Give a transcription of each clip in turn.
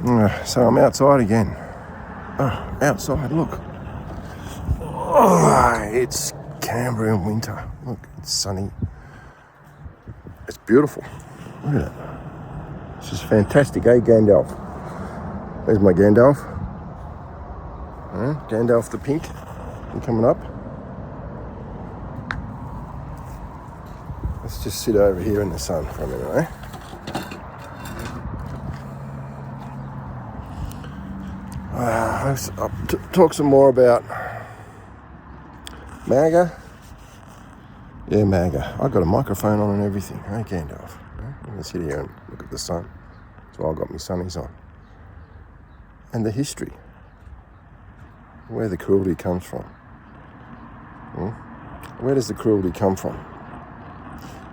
So I'm outside again. Outside, look. Oh, it's Cambrian winter. Look, it's sunny. It's beautiful. Look at it. This is fantastic, eh, Gandalf? There's my Gandalf. Gandalf the pink. You coming up? Let's just sit over here in the sun for a minute, eh? I'll talk some more about MAGA. Yeah, MAGA. I've got a microphone on and everything. Hey, Gandalf. I'm going to sit here and look at the sun. So I've got my sunnies on. And the history. Where the cruelty comes from. Where does the cruelty come from?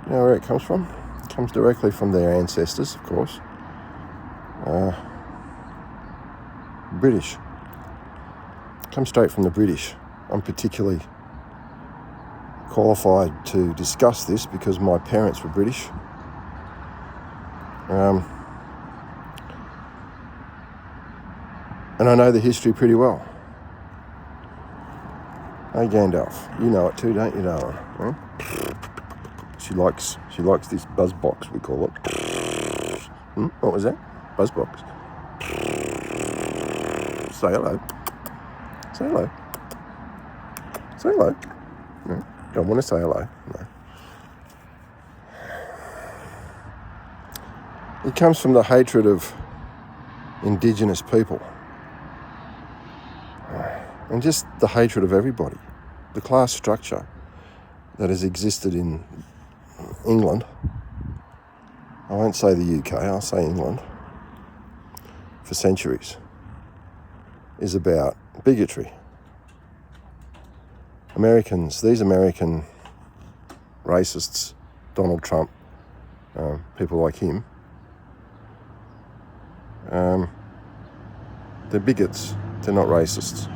You know where it comes from? It comes directly from their ancestors, of course. British. Comes straight from the British. I'm particularly qualified to discuss this because my parents were British. And I know the history pretty well. Hey Gandalf, you know it too, don't you, darling? She likes this buzz box, we call it. What was that? Buzz box. Say hello. Say hello. Say hello. No, don't want to say hello. No. It comes from the hatred of Indigenous people. And just the hatred of everybody. The class structure that has existed in England. I won't say the UK, I'll say England. For centuries. Is about bigotry. These American racists, Donald Trump, people like him, they're bigots, they're not racists.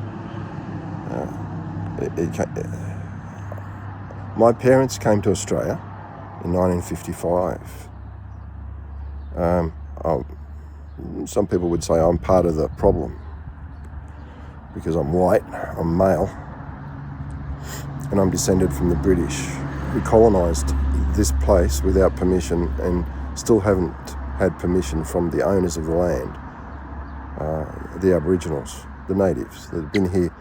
My parents came to Australia in 1955. Some people would say I'm part of the problem because I'm white, I'm male, and I'm descended from the British who colonised this place without permission and still haven't had permission from the owners of the land, the Aboriginals, the natives that have been here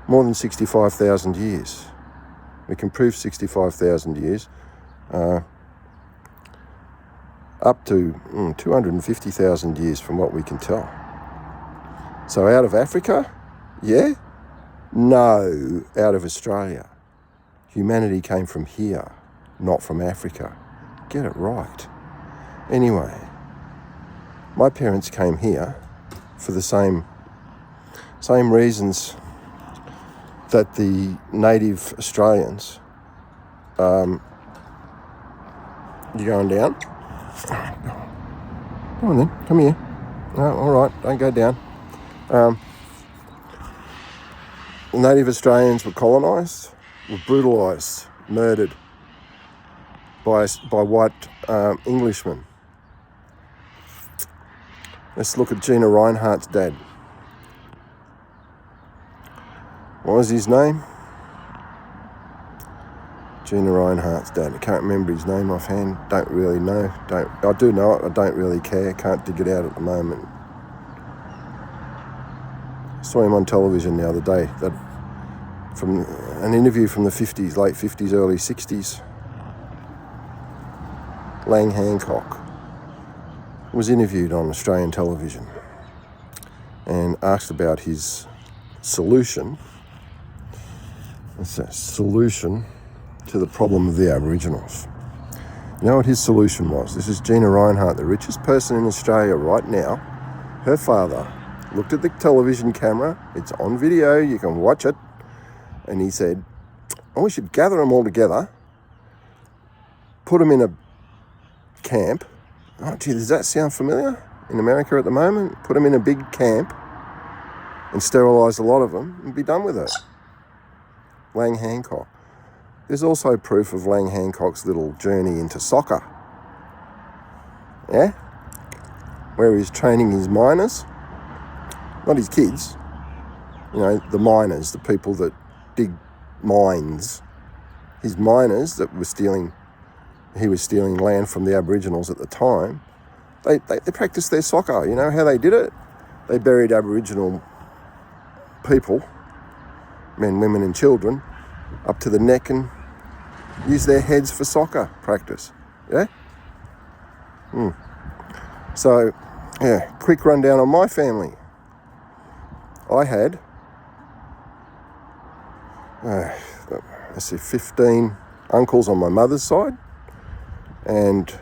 more than 65,000 years. We can prove 65,000 years, up to 250,000 years from what we can tell. So out of Africa? Yeah? No, out of Australia. Humanity came from here, not from Africa. Get it right. Anyway, my parents came here for the same reasons that the native Australians, you going down? Come on then, come here. No, all right, don't go down. Native Australians were colonised, were brutalised, murdered by white Englishmen. Let's look at Gina Rinehart's dad. What was his name? Gina Rinehart's dad. I can't remember his name offhand. Don't really know. I do know it. I don't really care. Can't dig it out at the moment. I saw him on television the other day. That from an interview from the 50s, late 50s, early 60s. Lang Hancock was interviewed on Australian television and asked about his solution. It's a solution to the problem of the Aboriginals. You know what his solution was? This is Gina Rinehart, the richest person in Australia right now. Her father looked at the television camera. It's on video. You can watch it. And he said, we should gather them all together, put them in a camp. Oh, gee, does that sound familiar? In America at the moment, put them in a big camp and sterilise a lot of them and be done with it. Lang Hancock. There's also proof of Lang Hancock's little journey into soccer. Yeah? Where he's training his miners not his kids, you know, the miners, the people that dig mines, his miners that were stealing, he was stealing land from the Aboriginals at the time, they practiced their soccer. You know how they did it? They buried Aboriginal people, men, women and children, up to the neck and used their heads for soccer practice. Yeah? So, yeah, quick rundown on my family. I had, 15 uncles on my mother's side and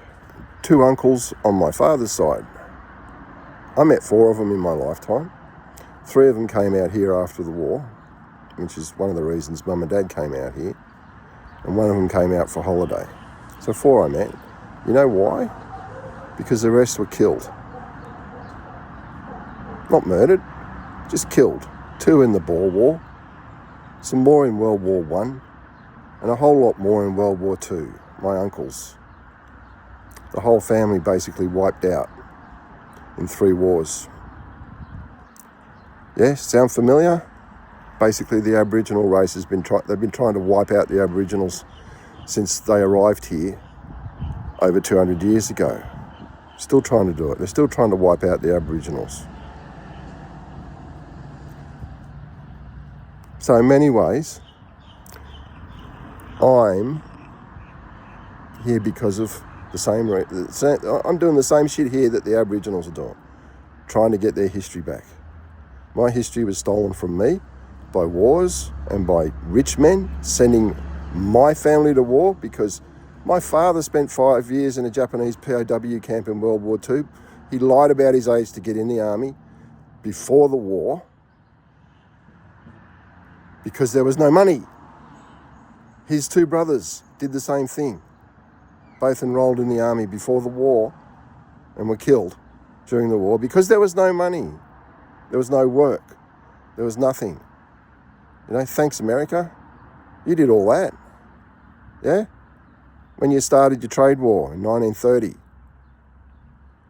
2 uncles on my father's side. I met 4 of them in my lifetime. 3 of them came out here after the war, which is one of the reasons Mum and Dad came out here. And 1 of them came out for holiday. So 4 I met. You know why? Because the rest were killed. Not murdered, just killed. 2 in the Boer War, some more in World War I, and a whole lot more in World War II. My uncles. The whole family basically wiped out in 3 wars. Yeah, sound familiar? Basically, the Aboriginal race has been they've been trying to wipe out the Aboriginals since they arrived here over 200 years ago. Still trying to do it. They're still trying to wipe out the Aboriginals. So in many ways, I'm here because of the same I'm doing the same shit here that the Aboriginals are doing, trying to get their history back. My history was stolen from me by wars and by rich men sending my family to war because my father spent 5 years in a Japanese POW camp in World War II. He lied about his age to get in the army before the war because there was no money. His 2 brothers did the same thing. Both enrolled in the army before the war and were killed during the war because there was no money. There was no work. There was nothing. You know, thanks America. You did all that. Yeah? When you started your trade war in 1930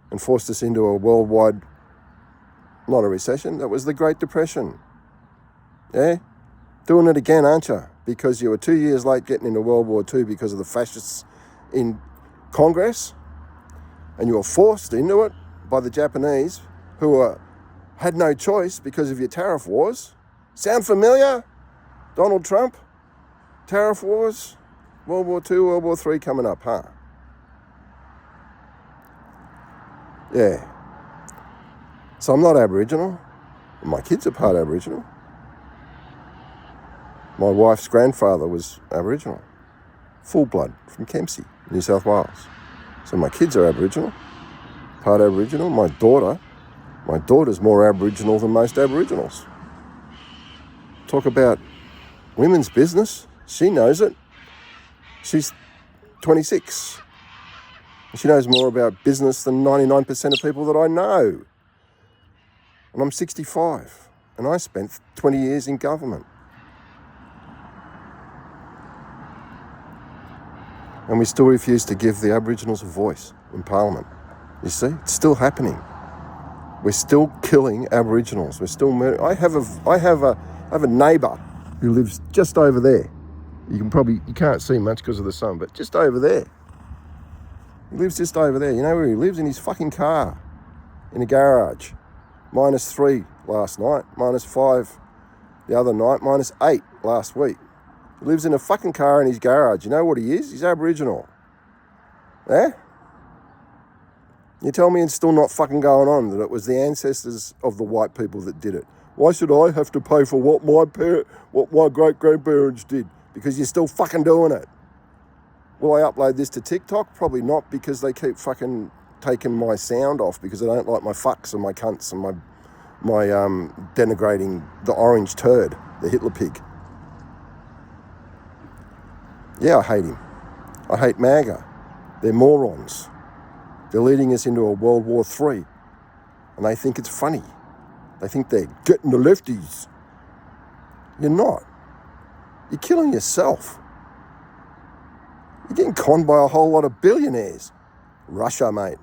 and forced us into a worldwide, not a recession, that was the Great Depression. Yeah? Doing it again, aren't you? Because you were 2 years late getting into World War II because of the fascists in Congress, and you were forced into it by the Japanese who had no choice because of your tariff wars. Sound familiar? Donald Trump? Tariff wars? World War II, World War III coming up, huh? Yeah. So I'm not Aboriginal. My kids are part Aboriginal. My wife's grandfather was Aboriginal. Full blood from Kempsey, New South Wales. So my kids are Aboriginal, part Aboriginal. My daughter's more Aboriginal than most Aboriginals. Talk about women's business. She knows it. She's 26. She knows more about business than 99% of people that I know. And I'm 65. And I spent 20 years in government. And we still refuse to give the Aboriginals a voice in Parliament. You see, it's still happening. We're still killing Aboriginals. We're still murdering. I have a neighbour who lives just over there. You can't see much because of the sun, but just over there. He lives just over there. You know where he lives? In his fucking car, in a garage. -3 last night, -5 the other night, -8 last week. He lives in a fucking car in his garage. You know what he is? He's Aboriginal. Eh? You tell me it's still not fucking going on, that it was the ancestors of the white people that did it. Why should I have to pay for what my great-grandparents did? Because you're still fucking doing it. Will I upload this to TikTok? Probably not, because they keep fucking taking my sound off because they don't like my fucks and my cunts and my denigrating the orange turd, the Hitler pig. Yeah, I hate him. I hate MAGA. They're morons. They're leading us into a World War III. And they think it's funny. They think they're getting the lefties. You're not. You're killing yourself. You're getting conned by a whole lot of billionaires. Russia, mate.